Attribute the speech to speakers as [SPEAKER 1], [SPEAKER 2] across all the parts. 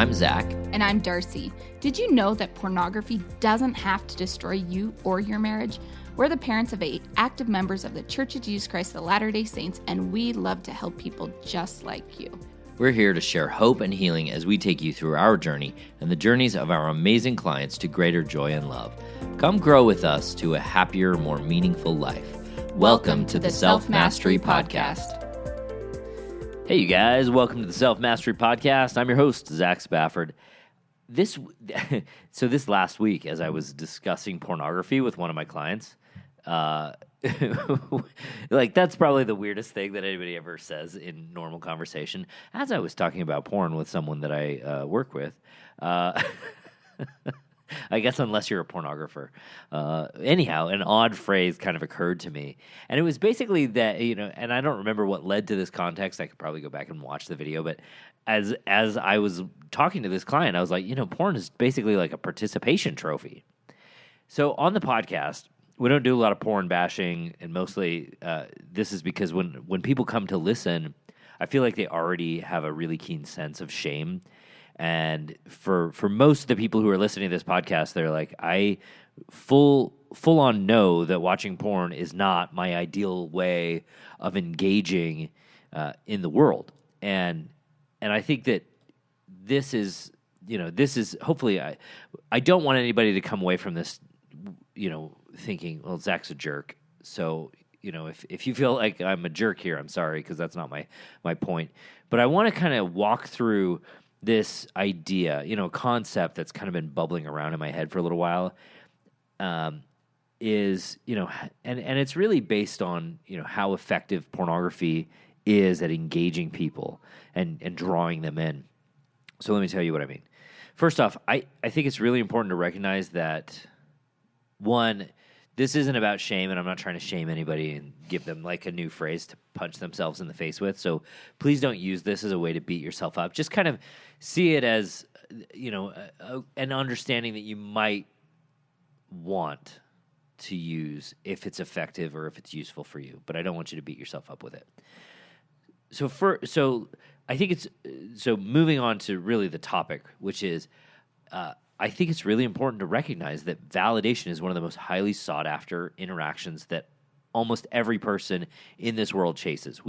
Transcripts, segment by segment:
[SPEAKER 1] I'm Zach.
[SPEAKER 2] And I'm Darcy. Did you know that pornography doesn't have to destroy you or your marriage? We're the parents of 8 active members of the Church of Jesus Christ of Latter-day Saints, and we love to help people just like you.
[SPEAKER 1] We're here to share hope and healing as we take you through our journey and the journeys of our amazing clients to greater joy and love. Come grow with us to a happier, more meaningful life. Welcome to the Self-Mastery Podcast. Hey, you guys. Welcome to the Self-Mastery Podcast. I'm your host, Zach Spafford. This last week, as I was discussing pornography with one of my clients, like that's probably the weirdest thing that anybody ever says in normal conversation. As I was talking about porn with someone that I work with, I guess unless you're a pornographer. Anyhow, an odd phrase kind of occurred to me. And it was basically that, and I don't remember what led to this context. I could probably go back and watch the video. But as I was talking to this client, I was like, porn is basically like a participation trophy. So on the podcast, we don't do a lot of porn bashing. And mostly this is because when people come to listen, I feel like they already have a really keen sense of shame. And for most of the people who are listening to this podcast, they're like, I full on know that watching porn is not my ideal way of engaging in the world. And I think that this is hopefully I don't want anybody to come away from this, thinking, well, Zach's a jerk. So, if you feel like I'm a jerk here, I'm sorry, because that's not my point. But I want to kind of walk through this idea, concept that's kind of been bubbling around in my head for a little while, is, and it's really based on, how effective pornography is at engaging people and drawing them in. So let me tell you what I mean. First off, I think it's really important to recognize that, one, this isn't about shame, and I'm not trying to shame anybody and give them like a new phrase to punch themselves in the face with. So please don't use this as a way to beat yourself up. Just kind of see it as, an understanding that you might want to use if it's effective or if it's useful for you. But I don't want you to beat yourself up with it. So I think so moving on to really the topic, which is, I think it's really important to recognize that validation is one of the most highly sought after interactions that almost every person in this world chases.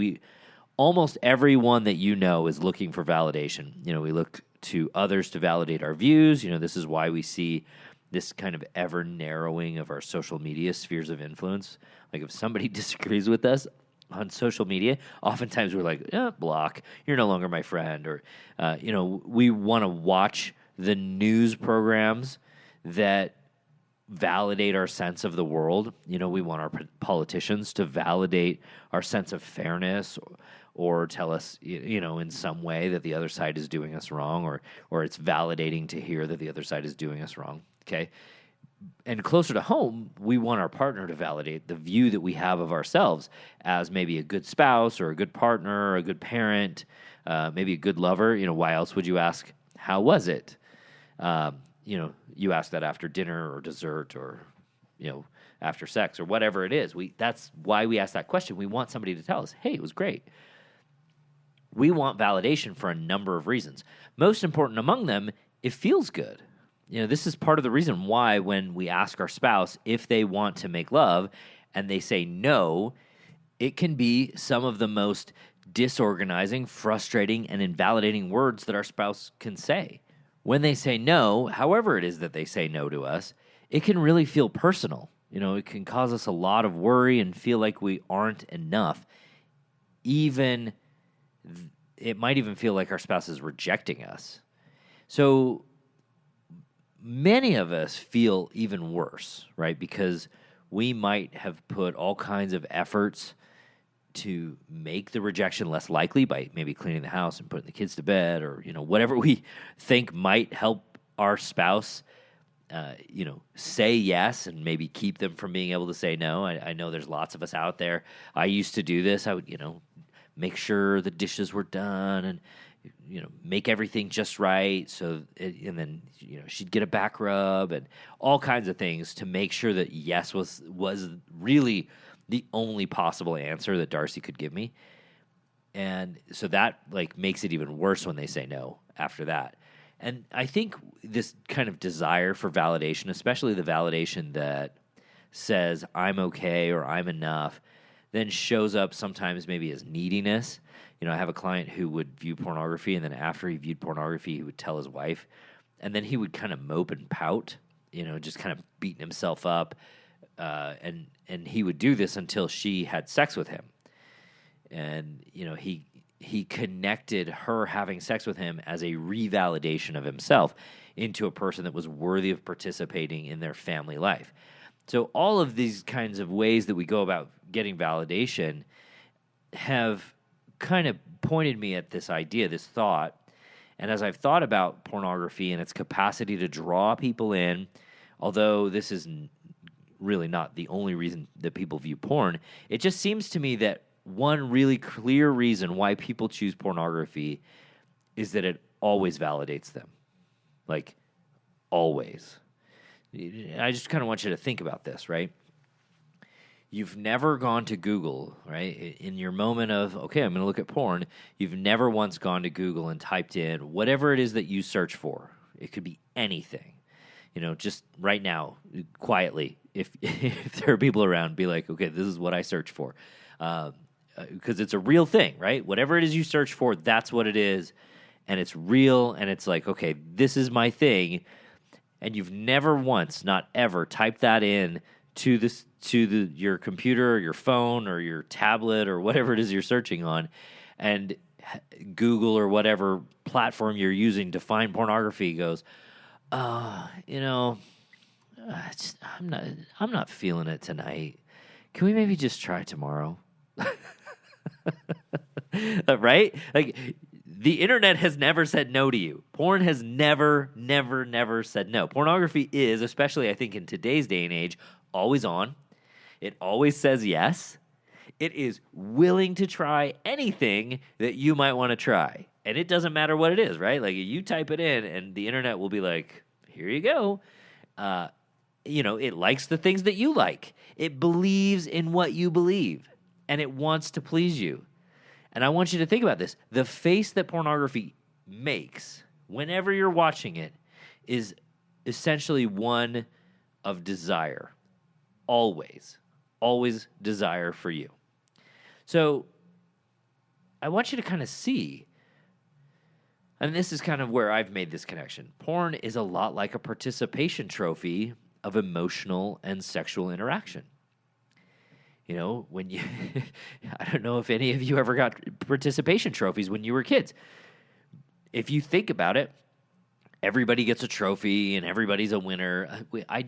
[SPEAKER 1] Almost everyone that is looking for validation. We look to others to validate our views. This is why we see this kind of ever narrowing of our social media spheres of influence. Like if somebody disagrees with us on social media, oftentimes we're like, block, you're no longer my friend. Or, we want to watch the news programs that validate our sense of the world. We want our politicians to validate our sense of fairness or tell us, in some way that the other side is doing us wrong, or it's validating to hear that the other side is doing us wrong, okay? And closer to home, we want our partner to validate the view that we have of ourselves as maybe a good spouse or a good partner or a good parent, maybe a good lover. Why else would you ask, how was it? You ask that after dinner or dessert or, after sex or whatever it is. That's why we ask that question. We want somebody to tell us, hey, it was great. We want validation for a number of reasons. Most important among them, it feels good. This is part of the reason why when we ask our spouse if they want to make love and they say no, it can be some of the most disorganizing, frustrating, and invalidating words that our spouse can say. When they say no, however it is that they say no to us, it can really feel personal. It can cause us a lot of worry and feel like we aren't enough. It might even feel like our spouse is rejecting us. So many of us feel even worse, right? Because we might have put all kinds of efforts to make the rejection less likely by maybe cleaning the house and putting the kids to bed or, whatever we think might help our spouse, say yes and maybe keep them from being able to say no. I know there's lots of us out there. I used to do this. I would, make sure the dishes were done and, make everything just right. And then she'd get a back rub and all kinds of things to make sure that yes was really the only possible answer that Darcy could give me. And so that makes it even worse when they say no after that. And I think this kind of desire for validation, especially the validation that says I'm okay or I'm enough, then shows up sometimes maybe as neediness. You know, I have a client who would view pornography, and then after he viewed pornography, he would tell his wife, and then he would kind of mope and pout, you know, just kind of beating himself up, and he would do this until she had sex with him. And, you know, he connected her having sex with him as a revalidation of himself into a person that was worthy of participating in their family life. So all of these kinds of ways that we go about getting validation have kind of pointed me at this idea, this thought. And as I've thought about pornography and its capacity to draw people in, although this is really not the only reason that people view porn, it just seems to me that one really clear reason why people choose pornography is that it always validates them. Like, always. I just kind of want you to think about this, right? You've never gone to Google, right? In your moment of, okay, I'm going to look at porn, you've never once gone to Google and typed in whatever it is that you search for. It could be anything. You know, just right now, quietly, if there are people around, be like, okay, this is what I search for. Because it's a real thing, right? Whatever it is you search for, that's what it is. And it's real, and it's like, okay, this is my thing. And you've never once, not ever, typed that in to your computer or your phone or your tablet or whatever it is you're searching on, and Google or whatever platform you're using to find pornography goes, you know, I'm not feeling it tonight. Can we maybe just try tomorrow? Right? Like, the internet has never said no to you. Porn has never said no. Pornography is, especially I think in today's day and age, always on. It always says yes. It is willing to try anything that you might want to try. And it doesn't matter what it is, right? Like, you type it in and the internet will be like, here you go. You know, it likes the things that you like. It believes in what you believe. And it wants to please you. And I want you to think about this. The face that pornography makes whenever you're watching it is essentially one of desire. Always desire for you. So I want you to kind of see, and this is kind of where I've made this connection. Porn is a lot like a participation trophy of emotional and sexual interaction. You know, when you, I don't know if any of you ever got participation trophies when you were kids. If you think about it, everybody gets a trophy and everybody's a winner. I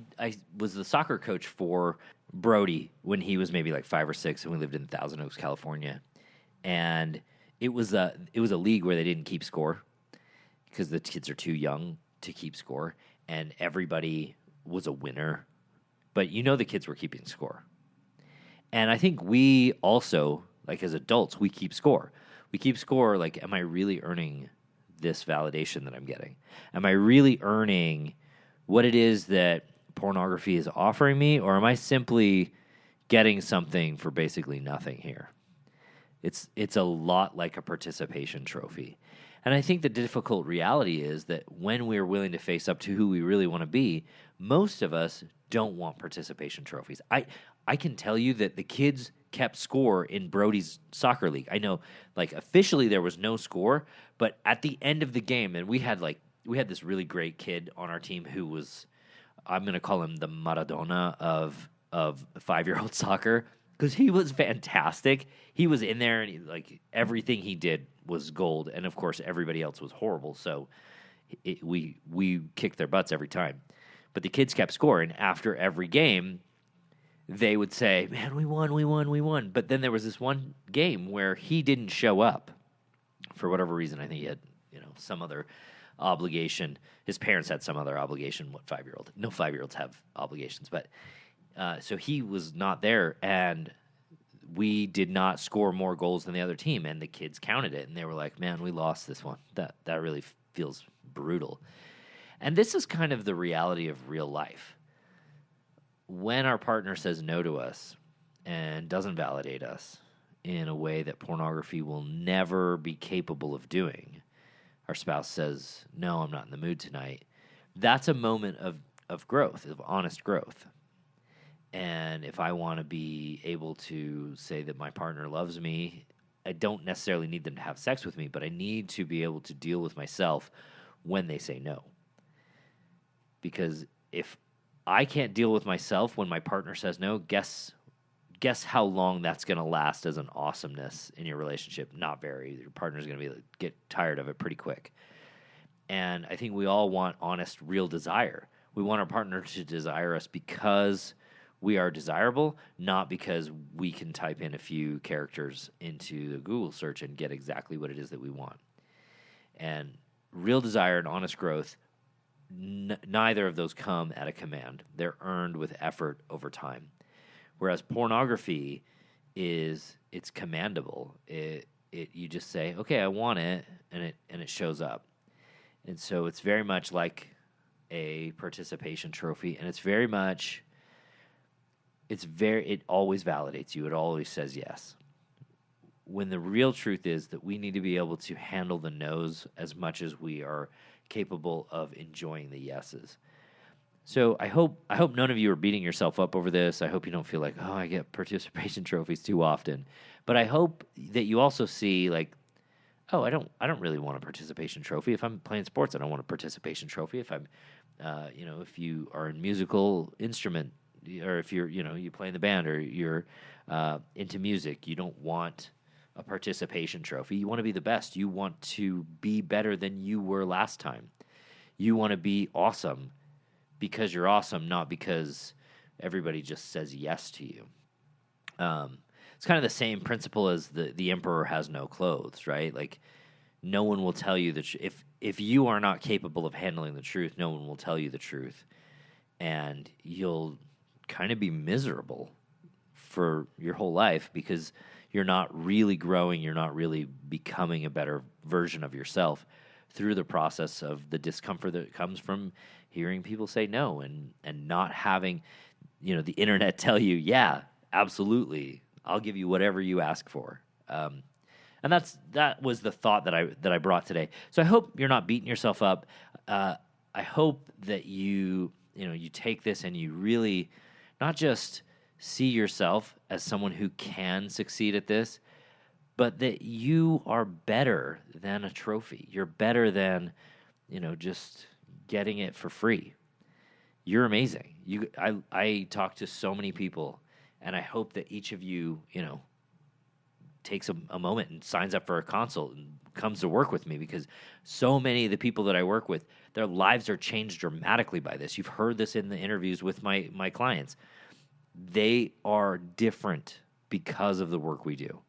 [SPEAKER 1] was the soccer coach for Brody when he was maybe like 5 or 6, and we lived in Thousand Oaks, California. And it was a league where they didn't keep score because the kids are too young to keep score, and everybody was a winner. But you know the kids were keeping score. And I think we also, like as adults, we keep score. We keep score like, am I really earning this validation that I'm getting? Am I really earning what it is that pornography is offering me, or am I simply getting something for basically nothing here? It's a lot like a participation trophy. And I think the difficult reality is that when we're willing to face up to who we really want to be, most of us don't want participation trophies. I can tell you that the kids kept score in Brody's soccer league. I know, like, officially there was no score, but at the end of the game, and we had this really great kid on our team who was, I'm going to call him the Maradona of 5-year-old soccer, because he was fantastic. He was in there, and everything he did was gold, and of course everybody else was horrible. So we kicked their butts every time. But the kids kept scoring. After every game, they would say, "Man, we won." But then there was this one game where he didn't show up for whatever reason. I think he had, some other obligation. His parents had some other obligation. What 5-year-old? No 5-year-olds have obligations, but so he was not there, and we did not score more goals than the other team, and the kids counted it, and they were like, "Man, we lost this one. That really feels brutal." And this is kind of the reality of real life. When our partner says no to us and doesn't validate us in a way that pornography will never be capable of doing, our spouse says, no, I'm not in the mood tonight, that's a moment of growth, of honest growth. And if I want to be able to say that my partner loves me, I don't necessarily need them to have sex with me, but I need to be able to deal with myself when they say no. Because if I can't deal with myself when my partner says no, guess how long that's going to last as an awesomeness in your relationship? Not very. Your partner's going to get tired of it pretty quick. And I think we all want honest, real desire. We want our partner to desire us because we are desirable, not because we can type in a few characters into the Google search and get exactly what it is that we want. And real desire and honest growth, neither of those come at a command. They're earned with effort over time. Whereas pornography it's commandable. You just say, okay, I want it, and it shows up. And so it's very much like a participation trophy, and it always validates you. It always says yes. When the real truth is that we need to be able to handle the no's as much as we are capable of enjoying the yeses. So I hope none of you are beating yourself up over this. I hope you don't feel like, oh, I get participation trophies too often. But I hope that you also see like, oh, I don't really want a participation trophy. If I'm playing sports, I don't want a participation trophy. If I'm, if you are in musical instrument, or if you're, you play in the band, or you're into music, you don't want a participation trophy. You want to be the best. You want to be better than you were last time. You want to be awesome because you're awesome, not because everybody just says yes to you. It's kind of the same principle as the emperor has no clothes, right? Like, no one will tell you that if you are not capable of handling the truth, no one will tell you the truth, and you'll kind of be miserable for your whole life because you're not really growing, you're not really becoming a better version of yourself through the process of the discomfort that comes from hearing people say no and not having, the internet tell you, yeah, absolutely, I'll give you whatever you ask for. And that was the thought that I brought today. So I hope you're not beating yourself up. I hope that you take this and you really not just see yourself as someone who can succeed at this, but that you are better than a trophy. You're better than, just getting it for free. You're amazing. I talk to so many people, and I hope that each of you, takes a moment and signs up for a consult and comes to work with me, because so many of the people that I work with, their lives are changed dramatically by this. You've heard this in the interviews with my clients. They are different because of the work we do.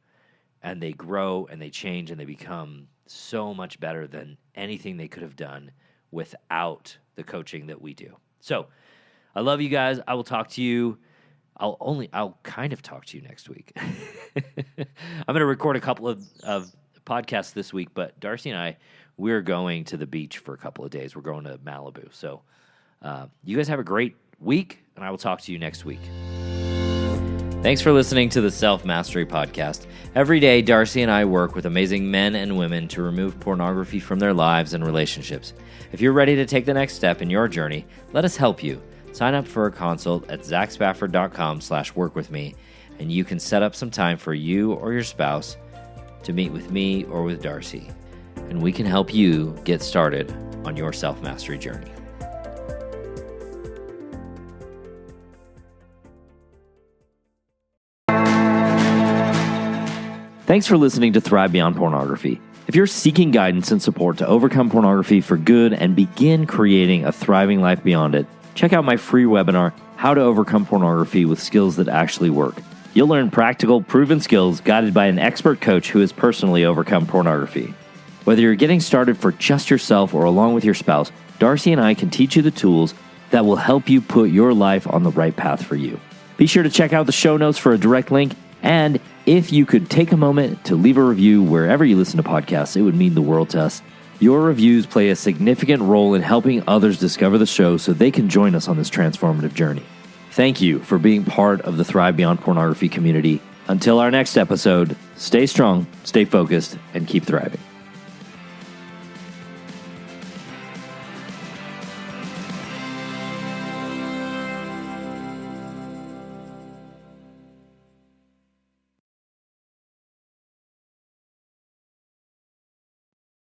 [SPEAKER 1] And they grow and they change and they become so much better than anything they could have done without the coaching that we do. So I love you guys. I will talk to you. I'll kind of talk to you next week. I'm going to record a couple of podcasts this week, but Darcy and I, we're going to the beach for a couple of days. We're going to Malibu. So you guys have a great week, and I will talk to you next week. Thanks for listening to the Self-Mastery Podcast. Every day, Darcy and I work with amazing men and women to remove pornography from their lives and relationships. If you're ready to take the next step in your journey, let us help you. Sign up for a consult at zachspafford.com/workwithme, and you can set up some time for you or your spouse to meet with me or with Darcy, and we can help you get started on your self-mastery journey. Thanks for listening to Thrive Beyond Pornography. If you're seeking guidance and support to overcome pornography for good and begin creating a thriving life beyond it, check out my free webinar, How to Overcome Pornography with Skills That Actually Work. You'll learn practical, proven skills guided by an expert coach who has personally overcome pornography. Whether you're getting started for just yourself or along with your spouse, Darcy and I can teach you the tools that will help you put your life on the right path for you. Be sure to check out the show notes for a direct link, and if you could take a moment to leave a review wherever you listen to podcasts, it would mean the world to us. Your reviews play a significant role in helping others discover the show so they can join us on this transformative journey. Thank you for being part of the Thrive Beyond Pornography community. Until our next episode, stay strong, stay focused, and keep thriving.